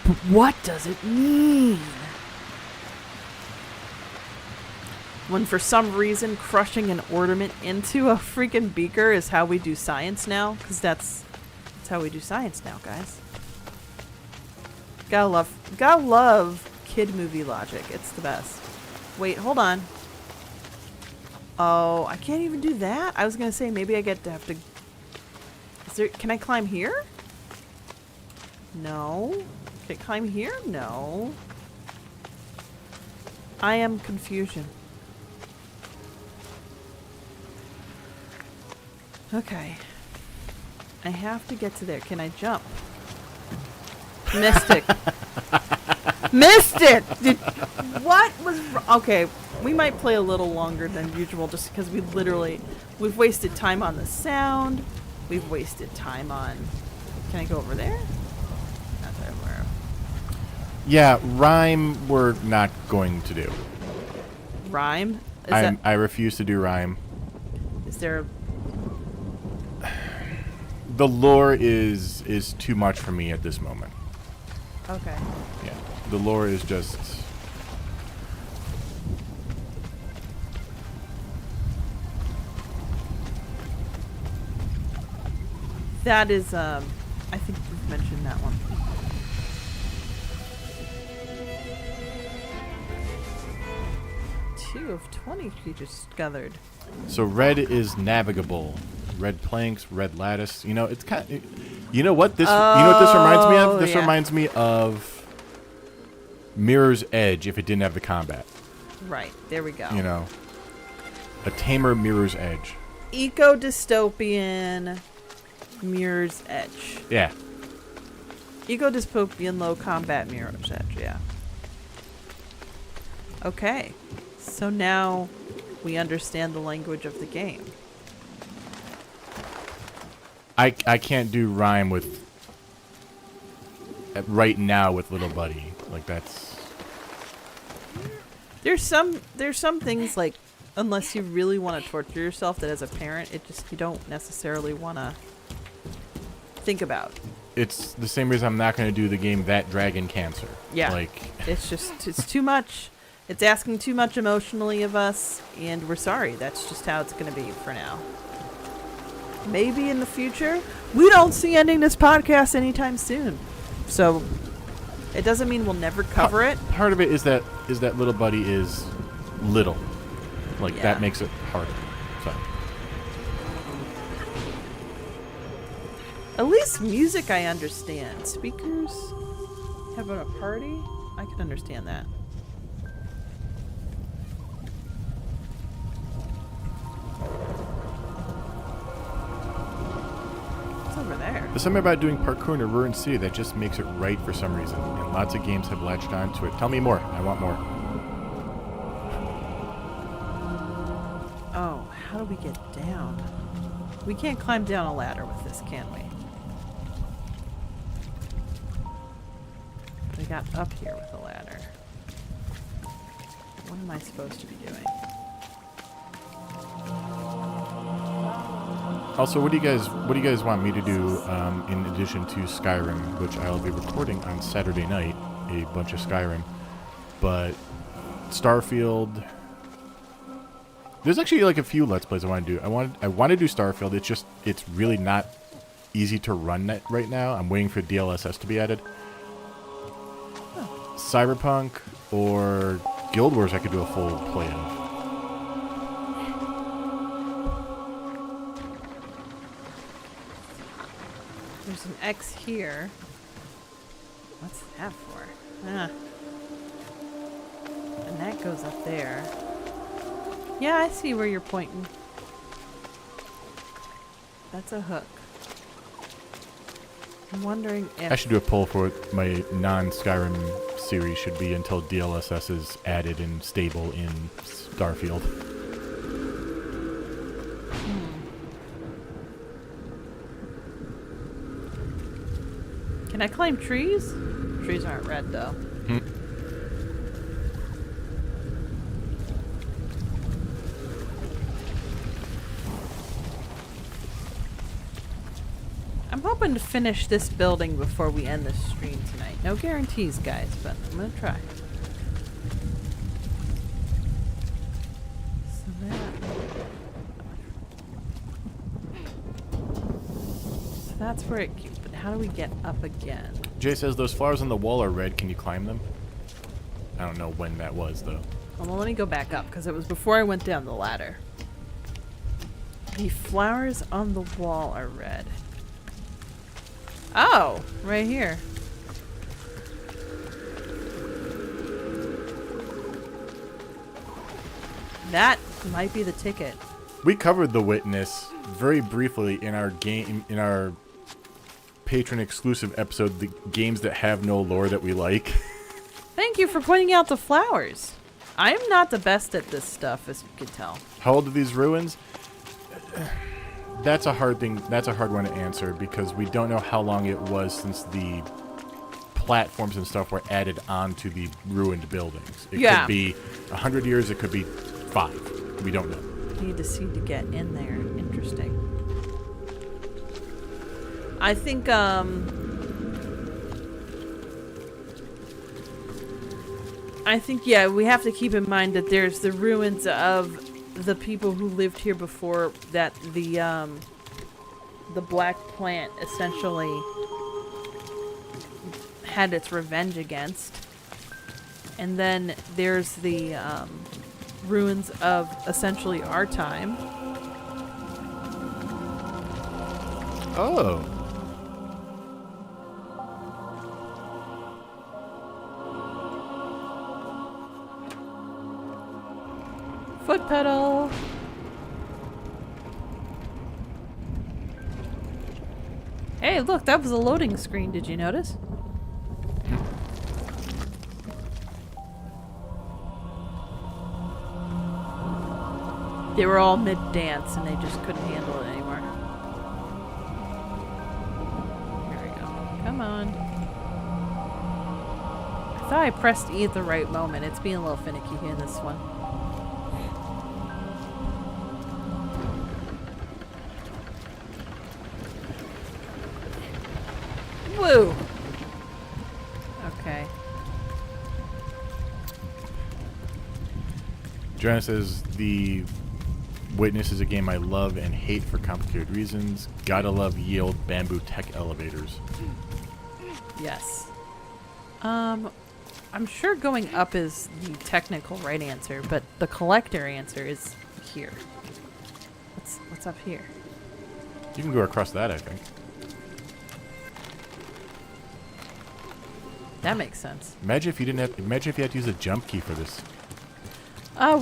But what does it mean? When for some reason crushing an ornament into a freaking beaker is how we do science now. Because that's how we do science now, guys. Gotta love kid movie logic. It's the best. Wait, hold on. Oh, I can't even do that? I was gonna say maybe I have to... Can I climb here? No. Can I climb here? No. I am confusion. Okay. I have to get to there. Can I jump? Mystic. Mystic! What was... Okay, we might play a little longer than usual just because we've wasted time on the sound. We've wasted time on... Can I go over there? Not that I'm aware of. Yeah, rhyme we're not going to do. Rhyme? I refuse to do rhyme. Is there... The lore is too much for me at this moment. Okay. Yeah, the lore is just... That is, I think we've mentioned that one. Two of 20 creatures gathered. So red is navigable. Red planks, red lattice. You know, it's kind of... You know what this reminds me of? This reminds me of Mirror's Edge if it didn't have the combat. Right, there we go. You know, a tamer Mirror's Edge. Eco-dystopian Mirror's Edge. Yeah. Eco-dystopian low combat Mirror's Edge, yeah. Okay, so now we understand the language of the game. I can't do rhyme with... right now with Little Buddy. Like, that's... There's some things, like, unless you really want to torture yourself, that as a parent, you don't necessarily want to think about. It's the same reason I'm not going to do the game That Dragon Cancer. Yeah. Like... It's too much. It's asking too much emotionally of us, and we're sorry. That's just how it's going to be for now. Maybe in the future. We don't see ending this podcast anytime soon. So it doesn't mean we'll never cover it. Part of it is that Little Buddy is little. Like, Yeah. that makes it harder. So. At least music I understand. Speakers having a party? I can understand that. What's over there? But something about doing parkour in a ruined city that just makes it right for some reason. And lots of games have latched on to it. Tell me more. I want more. Oh, how do we get down? We can't climb down a ladder with this, can we? We got up here with a ladder. What am I supposed to be doing? Also, what do you guys want me to do in addition to Skyrim, which I'll be recording on Saturday night, a bunch of Skyrim, but Starfield. There's actually like a few Let's Plays I want to do. I want to do Starfield. It's really not easy to run right now. I'm waiting for DLSS to be added. Oh. Cyberpunk or Guild Wars I could do a full play of. There's an X here. What's that for? Ah. And that goes up there. Yeah, I see where you're pointing. That's a hook. I'm wondering if... I should do a poll for what my non-Skyrim series should be until DLSS is added and stable in Starfield. Can I climb trees? Trees aren't red, though. I'm hoping to finish this building before we end this stream tonight. No guarantees, guys, but I'm gonna try. So that's where it... But how do we get up again? Jay says those flowers on the wall are red. Can you climb them? I don't know when that was, though. Well, let me go back up, because it was before I went down the ladder. The flowers on the wall are red. Oh, right here. That might be the ticket. We covered The Witness very briefly in our patron exclusive episode, the games that have no lore that we like. Thank you for pointing out the flowers. I am not the best at this stuff, as you can tell. How old are these ruins? That's a hard thing. That's a hard one to answer because we don't know how long it was since the platforms and stuff were added onto the ruined buildings. It could be 100 years. It could be 5. We don't know. Need to see to get in there. Interesting. I think yeah, we have to keep in mind that there's the ruins of the people who lived here before that the black plant essentially had its revenge against. And then there's the ruins of essentially our time. Oh. Foot pedal. Hey, look, that was a loading screen. Did you notice? They were all mid-dance and they just couldn't handle it anymore. Here we go. Come on. I thought I pressed E at the right moment. It's being a little finicky here in this one. Woo! Okay. Joanna says The Witness is a game I love and hate for complicated reasons. Gotta love yield bamboo tech elevators. Yes. I'm sure going up is the technical right answer, but the collector answer is here. What's up here? You can go across that, I think. That makes sense. Imagine if you didn't have. Imagine if you had to use a jump key for this.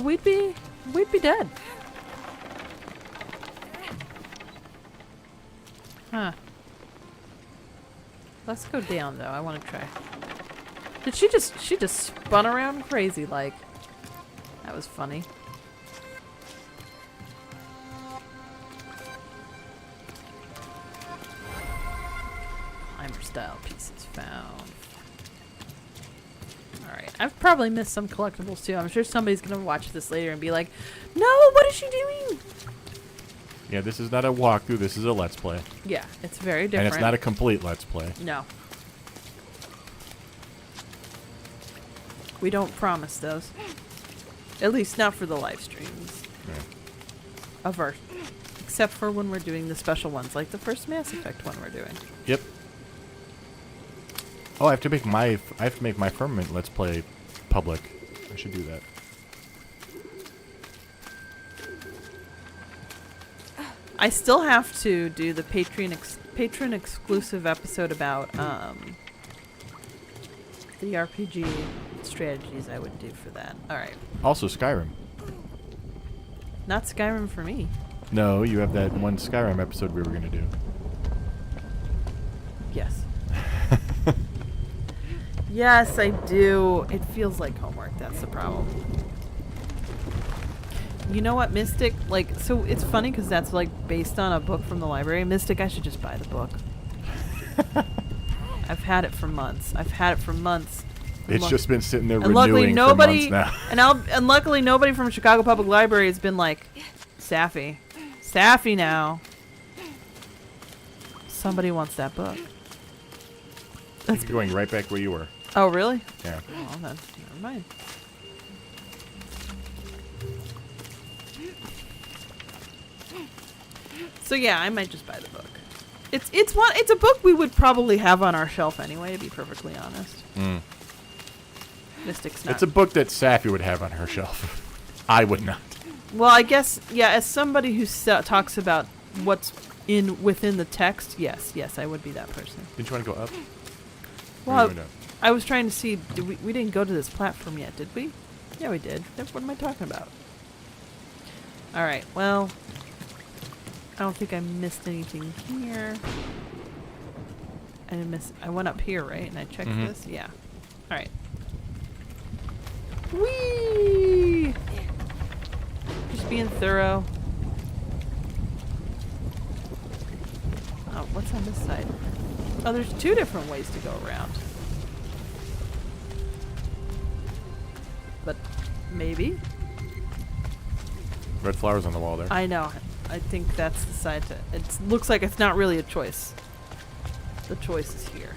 We'd be dead. Huh. Let's go down though. I want to try. Did she just spun around crazy like? That was funny. Climber style pieces found. Alright, I've probably missed some collectibles too. I'm sure somebody's gonna watch this later and be like, no, what is she doing? Yeah, this is not a walkthrough, this is a Let's Play. Yeah, it's very different. And it's not a complete Let's Play. No. We don't promise those. At least not for the live streams. Yeah. Of our... Except for when we're doing the special ones, like the first Mass Effect one we're doing. Yep. Oh, I have to make my Firmament Let's Play public. I should do that. I still have to do the patron exclusive episode about the RPG strategies I would do for that. All right. Also Skyrim. Not Skyrim for me. No, you have that one Skyrim episode we were going to do. Yes. Yes, I do. It feels like homework. That's the problem. You know what, Mystic? Like, so it's funny because that's like based on a book from the library. Mystic, I should just buy the book. I've had it for months. It's just been sitting there and luckily renewing nobody, for months now. and luckily nobody from Chicago Public Library has been like, Sapphy now. Somebody wants that book. You're going right back where you were. Oh, really? Yeah. Oh, then never mind. So yeah, I might just buy the book. It's a book we would probably have on our shelf anyway, to be perfectly honest. Mm. Mystic's not. It's a book that Sapphy would have on her shelf. I would not. Well, I guess, yeah, as somebody who talks about what's within the text, yes, I would be that person. Didn't you want to go up? Well, I was trying to see, we didn't go to this platform yet, did we? Yeah, we did. What am I talking about? Alright, well, I don't think I missed anything here. I went up here, right? And I checked this? Yeah. Alright. Whee! Just being thorough. Oh, what's on this side? Oh, there's two different ways to go around. But maybe? Red flowers on the wall there. I know. I think that's the side to... It looks like it's not really a choice. The choice is here.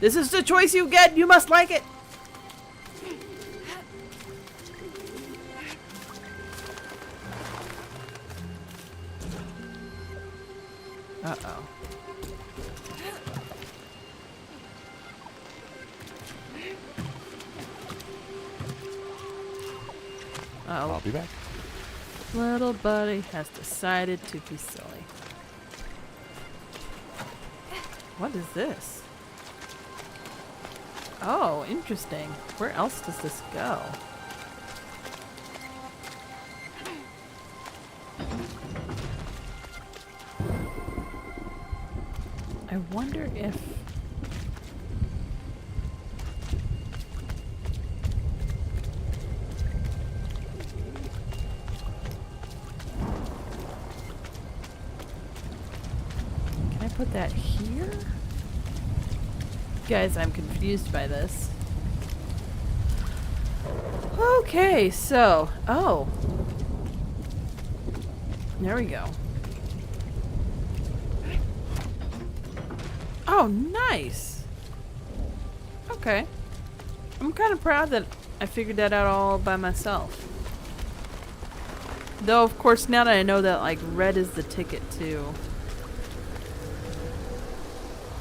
This is the choice you get! You must like it! Uh-oh. I'll be back. Little buddy has decided to be silly. What is this? Oh, interesting. Where else does this go? I wonder if... Can I put that here? Guys, I'm confused by this. Okay, so... Oh. There we go. Oh, nice. Okay. I'm kind of proud that I figured that out all by myself. Though, of course, now that I know that, like, red is the ticket, too.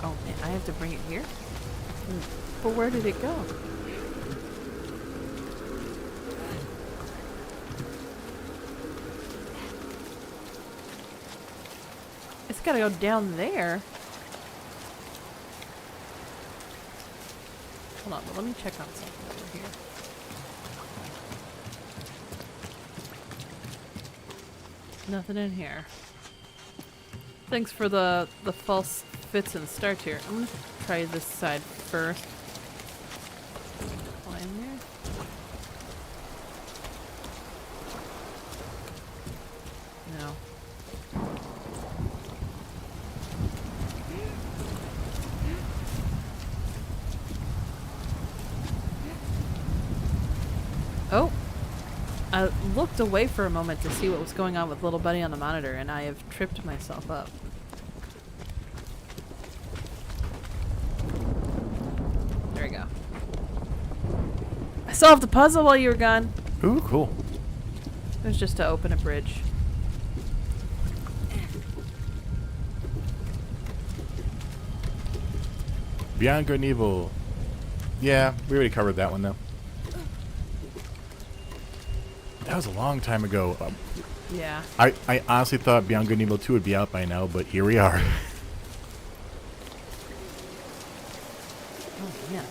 Oh, man, I have to bring it here? But where did it go? It's gotta go down there. Hold on, but let me check on something over here. Nothing in here. Thanks for the false fits in the start here. I'm gonna try this side first. Climb there. No. Oh! I looked away for a moment to see what was going on with little buddy on the monitor, and I have tripped myself up. There we go. I solved the puzzle while you were gone. Ooh, cool. It was just to open a bridge. Beyond Good and Evil. Yeah, we already covered that one, though. That was a long time ago. Yeah. I honestly thought Beyond Good and Evil 2 would be out by now, but here we are. Oh, man.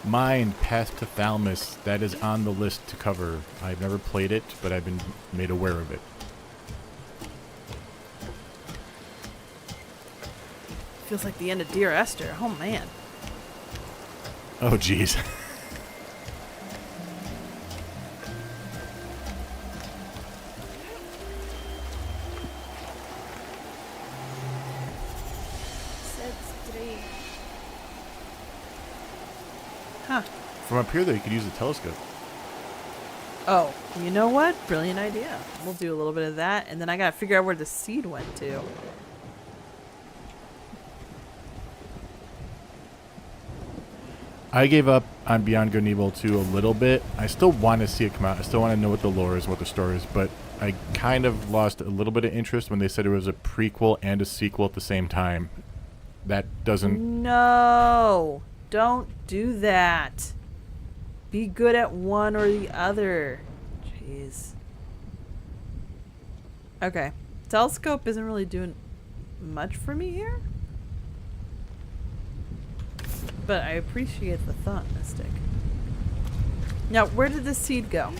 Mind Path to Thalamus. That is on the list to cover. I've never played it, but I've been made aware of it. Feels like the end of Dear Esther. Oh, man. Oh, jeez. Huh. From up here, though, you could use the telescope. Oh, you know what? Brilliant idea. We'll do a little bit of that, and then I gotta figure out where the seed went to. I gave up on Beyond Good and Evil 2 a little bit. I still want to see it come out. I still want to know what the lore is, what the story is, but I kind of lost a little bit of interest when they said it was a prequel and a sequel at the same time. That doesn't... No! Don't do that. Be good at one or the other. Jeez. Okay. Telescope isn't really doing much for me here. But I appreciate the thought, Mystic. Now, where did the seed go?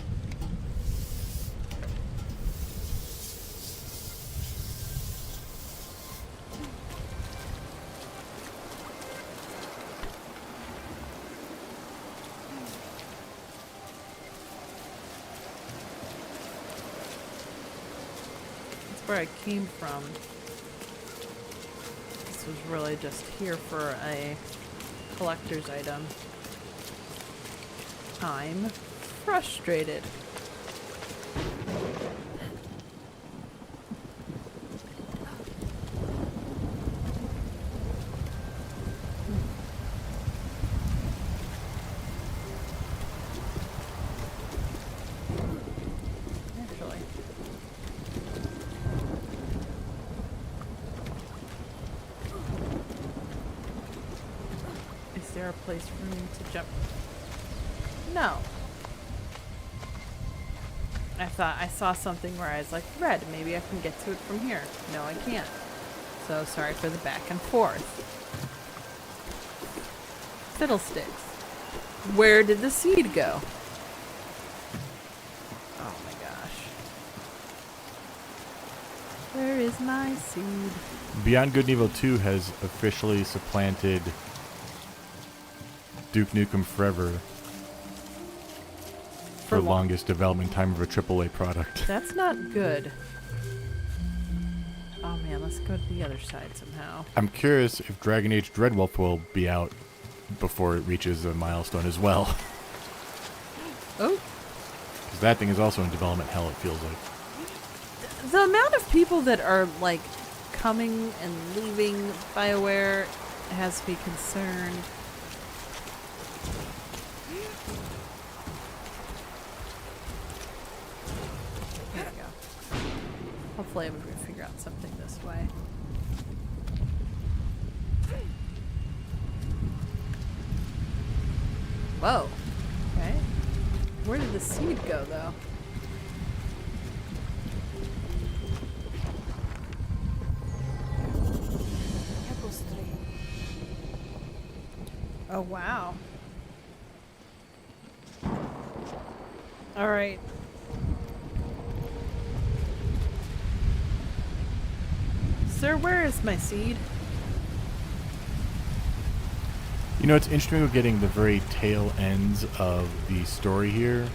That's where I came from. This was really just here for a collector's item. I'm frustrated. Actually. Is there a place for me to jump? No. I thought I saw something where I was like, red, maybe I can get to it from here. No, I can't. So sorry for the back and forth. Fiddlesticks. Where did the seed go? Oh my gosh. Where is my seed? Beyond Good and Evil 2 has officially supplanted Duke Nukem Forever for longest development time of a AAA product. That's not good. Oh man, let's go to the other side somehow. I'm curious if Dragon Age Dreadwolf will be out before it reaches a milestone as well. Oh. Because that thing is also in development hell, it feels like. The amount of people that are like coming and leaving BioWare has me concerned. There we go. Hopefully I'm going to figure out something this way. Whoa. Okay. Where did the seed go, though? Oh, wow. All right. Sir, where is my seed? You know, it's interesting we're getting the very tail ends of the story here.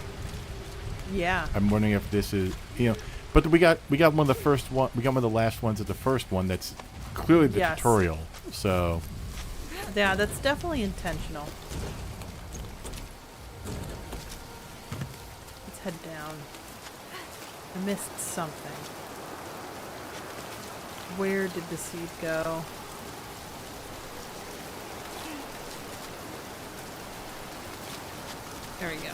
Yeah. I'm wondering if this is, you know, but we got one of the first one, we got one of the last ones at the first one that's clearly the tutorial. So yeah, that's definitely intentional. Let's head down. I missed something. Where did the seed go? There we go.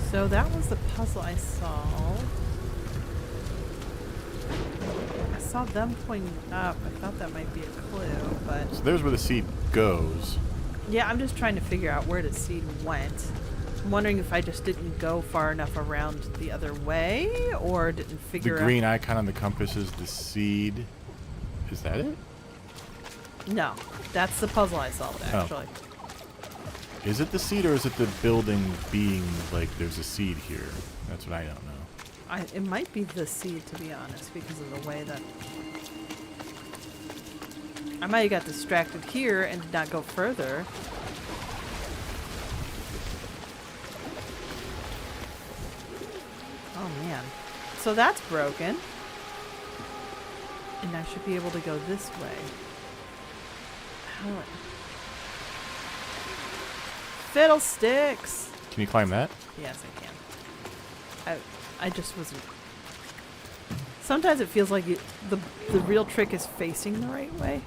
So that was the puzzle I solved. I saw them pointing up. I thought that might be a clue, but... So there's where the seed goes. Yeah, I'm just trying to figure out where the seed went. I'm wondering if I just didn't go far enough around the other way, or didn't figure out... The green icon on the compass is the seed. Is that it? No, that's the puzzle I solved, actually. Oh. Is it the seed, or is it the building being like there's a seed here? That's what I don't know. It might be the seed, to be honest, because of the way that... I might have got distracted here and did not go further. Oh, man. So that's broken. And I should be able to go this way. How? Fiddlesticks! Can you climb that? Yes, I can. I just wasn't... Sometimes it feels like the real trick is facing the right way.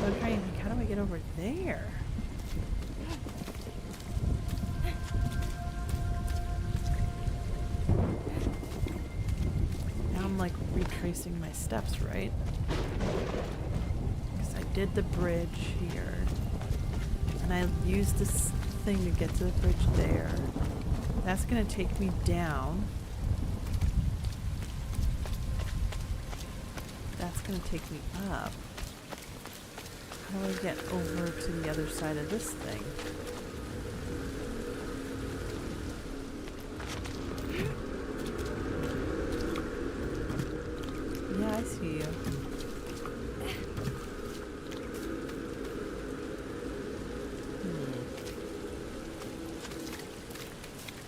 I'm trying to think, how do I get over there? Now I'm like retracing my steps, right? Because I did the bridge here. And I used this thing to get to the bridge there. That's going to take me down. That's going to take me up. How do I get over to the other side of this thing? Yeah, I see you.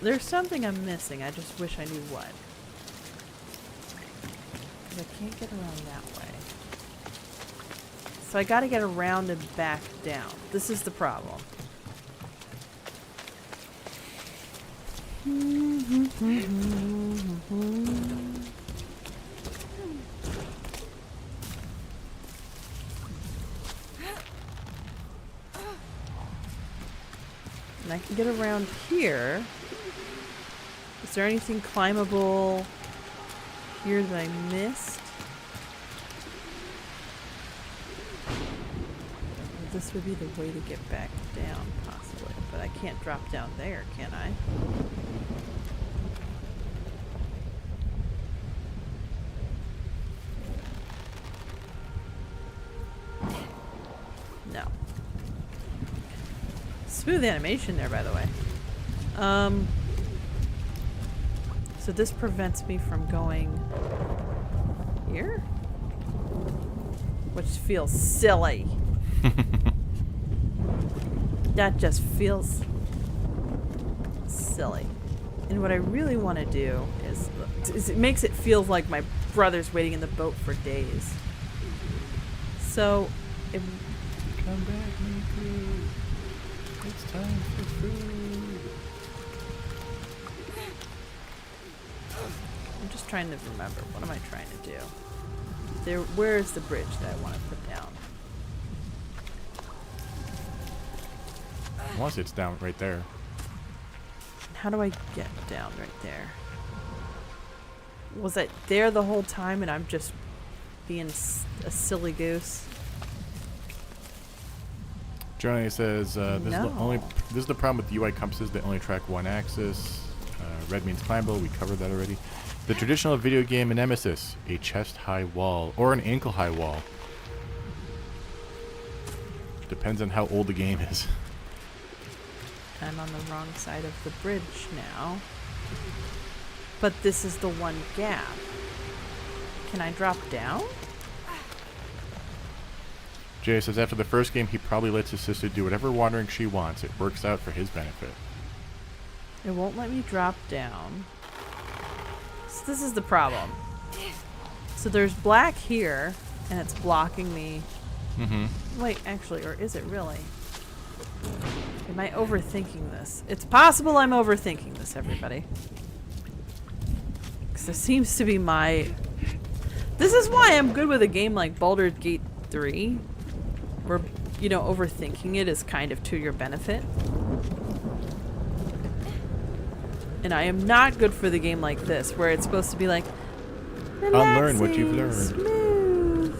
There's something I'm missing. I just wish I knew what. 'Cause I can't get around that way. So I gotta get around and back down. This is the problem. And I can get around here. Is there anything climbable here that I missed? This would be the way to get back down, possibly. But I can't drop down there, can I? No. Smooth animation there, by the way. So this prevents me from going here? Which feels silly. That just feels silly. And what I really want to do is it makes it feel like my brother's waiting in the boat for days. So, if... Come back, Miku. It's time for food. I'm just trying to remember. What am I trying to do? Where is the bridge that I want to put down? Once it's down right there. How do I get down right there? Was it there the whole time and I'm just being a silly goose. Johnny says this is the problem with UI compasses. They only track one axis. Red means climbable. We covered that already. The traditional video game nemesis: a chest-high wall or an ankle-high wall. Depends on how old the game is. I'm on the wrong side of the bridge now. But this is the one gap. Can I drop down? Jay says after the first game, he probably lets his sister do whatever wandering she wants. It works out for his benefit. It won't let me drop down. So this is the problem. So there's black here, and it's blocking me. Mm-hmm. Wait, actually, or is it really? Am I overthinking this? It's possible I'm overthinking this, everybody. Because there seems to be my... This is why I'm good with a game like Baldur's Gate 3. Where, you know, overthinking it is kind of to your benefit. And I am not good for the game like this, where it's supposed to be like... Unlearn what you've learned. Smooth.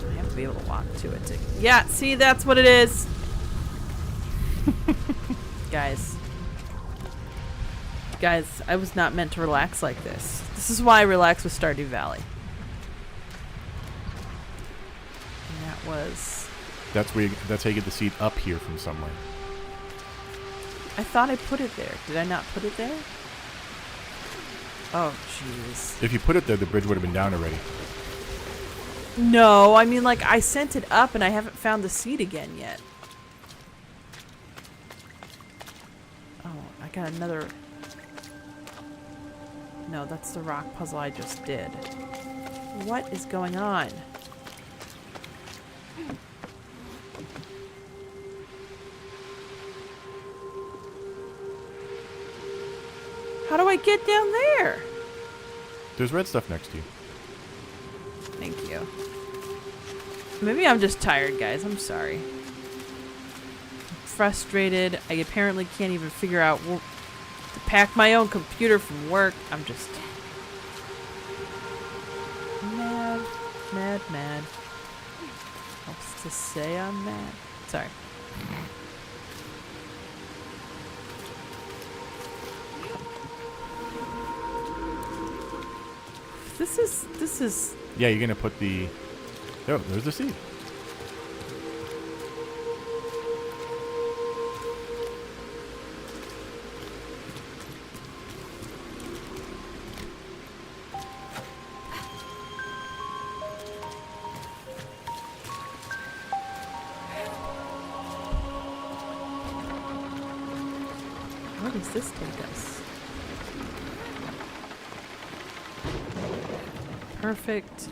I have to be able to walk to it. Yeah, see, that's what it is. Guys, I was not meant to relax like this. This is why I relax with Stardew Valley. And that was... That's how you get the seed up here from somewhere. I thought I put it there. Did I not put it there? Oh, jeez. If you put it there, the bridge would have been down already. No, I mean, like, I sent it up and I haven't found the seed again yet. Oh, I got another... No, that's the rock puzzle I just did. What is going on? How do I get down there? There's red stuff next to you. Thank you. Maybe I'm just tired, guys. I'm sorry. I'm frustrated. I apparently can't even figure out to pack my own computer from work. I'm just mad. Helps to say I'm mad. Sorry. This is... Yeah, you're gonna put the... Oh, there's the seed. Where does this take us? Perfect.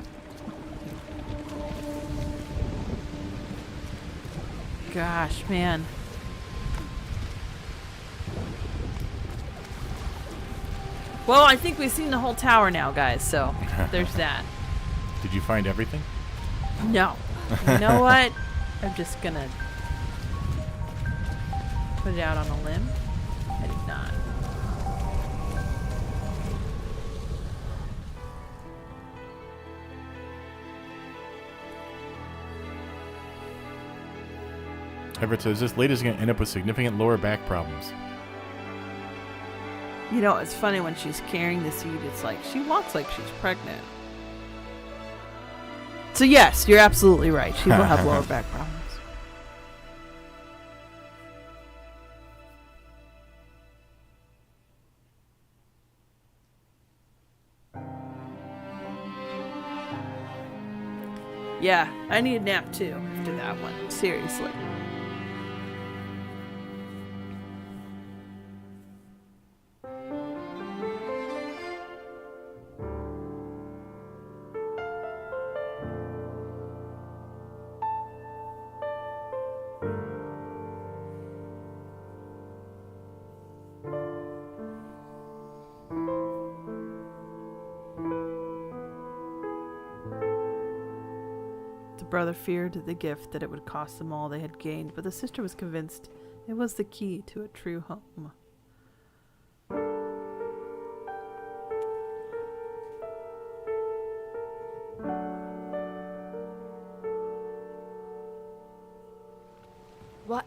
Gosh, man. Well, I think we've seen the whole tower now, guys, so there's that. Did you find everything? No. You know what? I'm just gonna put it out on a limb. I did not. Everett says this lady's going to end up with significant lower back problems. You know, it's funny when she's carrying the seed, it's like she walks like she's pregnant. So yes, you're absolutely right. She will have lower back problems. Yeah, I need a nap too after that one. Seriously. Brother feared the gift that it would cost them all they had gained, but the sister was convinced it was the key to a true home.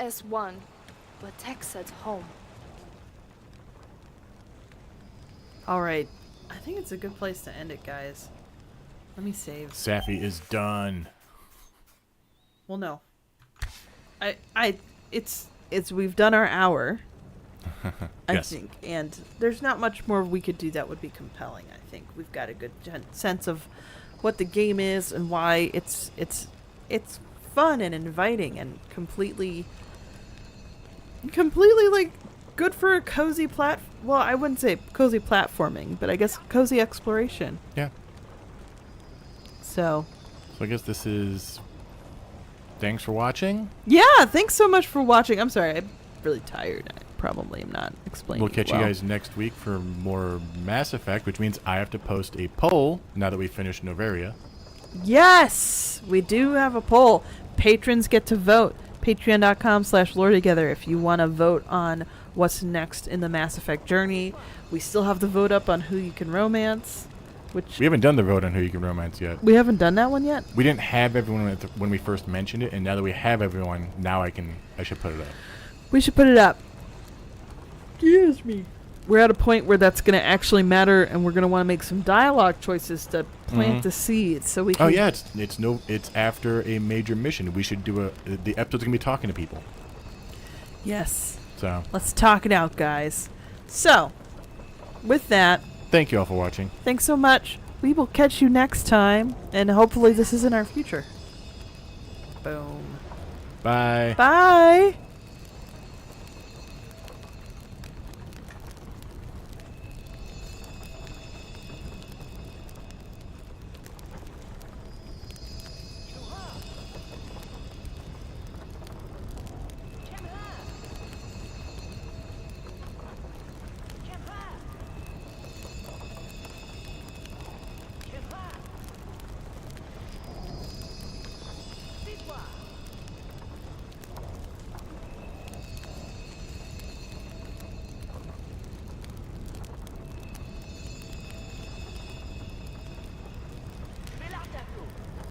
S1, but Tex at home. All right. I think it's a good place to end it, guys. Let me save. Sapphy is done. Well, no. We've done our hour. I Yes. think, and there's not much more we could do that would be compelling. I think we've got a good sense of what the game is and why it's fun and inviting and completely like good for a cozy well, I wouldn't say cozy platforming, but I guess cozy exploration. Yeah. So I guess this is... Thanks for watching. yeah, thanks so much for watching. I'm sorry, I'm really tired. I probably am not explaining. We'll catch well. you guys next week for more Mass Effect, which means I have to post a poll now that we finished Novaria. Yes, we do have a poll. Patrons get to vote. Patreon.com/loretogether if you want to vote on what's next in the Mass Effect journey. We still have the vote up on who you can romance, which We haven't done the vote on who you can romance yet. we haven't done that one yet. We didn't have everyone when we first mentioned it, and now that we have everyone, now I should put it up. We should put it up. Excuse me. We're at a point where that's going to actually matter, and we're going to want to make some dialogue choices to plant the seeds, so we can. Oh yeah, it's after a major mission. We should do the episode's gonna be talking to people. Yes. So Let's talk it out, guys. So, with that, thank you all for watching. thanks so much. We will catch you next time, and hopefully this is in our future. Boom. Bye. Bye.